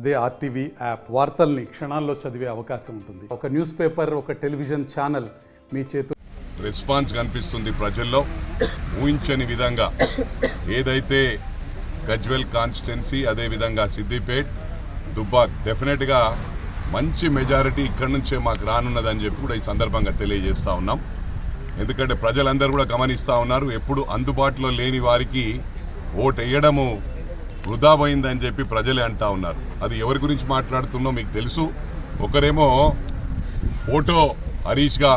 అదే RTV app. వార్తల్ని క్షణాల్లో చదివే అవకాశం ఉంటుంది. ఒక న్యూస్ పేపర్, ఒక టెలివిజన్ ఛానల్ మీ చేతు రెస్పాన్స్ కనిపిస్తుంది ప్రజల్లో. ఊహించని విధంగా ఏదైతే గజ్వెల్ కాన్స్టిట్యున్సీ, అదేవిధంగా సిద్దిపేట్, దుబ్బాక్ డెఫినెట్గా మంచి మెజారిటీ ఇక్కడి నుంచే మాకు రానున్నదని చెప్పి కూడా ఈ సందర్భంగా తెలియజేస్తూ ఉన్నాం. ఎందుకంటే ప్రజలందరూ కూడా గమనిస్తూ ఉన్నారు, ఎప్పుడు అందుబాటులో లేని వారికి ఓటు వేయడము వృధా పోయిందని చెప్పి ప్రజలే అంటూ ఉన్నారు. అది ఎవరి గురించి మాట్లాడుతున్నో మీకు తెలుసు. ఒకరేమో ఫోటో హరీష్గా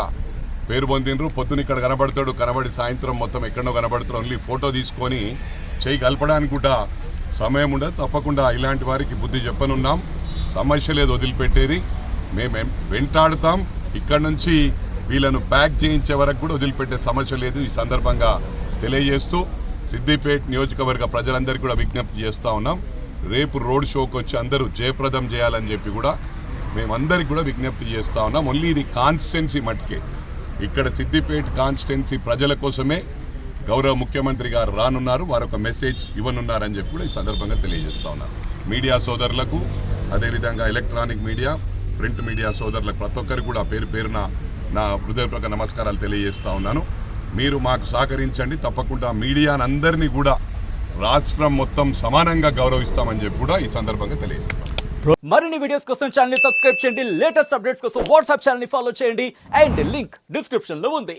పేరు పొందినరు, పొద్దున ఇక్కడ కనబడతాడు, కనబడి సాయంత్రం మొత్తం ఎక్కడో కనబడుతాడు, ఓన్లీ ఫోటో తీసుకొని చేయి కలపడానికి కూడా సమయం ఉండదు. తప్పకుండా ఇలాంటి వారికి బుద్ధి చెప్పనున్నాం. సమస్య లేదు వదిలిపెట్టేది, మేము వెంటాడుతాం. ఇక్కడ నుంచి వీళ్ళను ప్యాక్ చేయించే వరకు కూడా వదిలిపెట్టే సమస్య లేదు. ఈ సందర్భంగా తెలియజేస్తూ సిద్దిపేట్ నియోజకవర్గ ప్రజలందరికీ కూడా విజ్ఞప్తి చేస్తూ ఉన్నాం. రేపు రోడ్ షోకి వచ్చి అందరూ జయప్రదం చేయాలని చెప్పి కూడా మేమందరికి కూడా విజ్ఞప్తి చేస్తూ ఉన్నాం. ఓన్లీ ఇది కాన్స్టిట్యున్సీ మట్టుకే. ఇక్కడ సిద్దిపేట్ కాన్స్టిట్యున్సీ ప్రజల కోసమే గౌరవ ముఖ్యమంత్రి గారు రానున్నారు, వారొక మెసేజ్ ఇవ్వనున్నారని చెప్పి కూడా ఈ సందర్భంగా తెలియజేస్తూ ఉన్నారు. మీడియా సోదరులకు, అదేవిధంగా ఎలక్ట్రానిక్ మీడియా, ప్రింట్ మీడియా సోదరులకు ప్రతి ఒక్కరికి కూడా పేరు పేరున నా హృదయపూర్వక నమస్కారాలు తెలియజేస్తూ ఉన్నాను. మీరు మాకు సహకరించండి. తప్పకుండా మీడియానందరినీ కూడా రాష్ట్రం మొత్తం సమానంగా గౌరవిస్తామని చెప్పి కూడా ఈ సందర్భంగా తెలియజేస్తాం. మరిన్ని వీడియోస్ కోసం ఛానల్ ని సబ్స్క్రైబ్ చేయండి. లేటెస్ట్ అప్డేట్స్ కోసం వాట్సాప్ ఛానల్ ని ఫాలో చేయండి. అండ్ లింక్ డిస్క్రిప్షన్ లో ఉంది.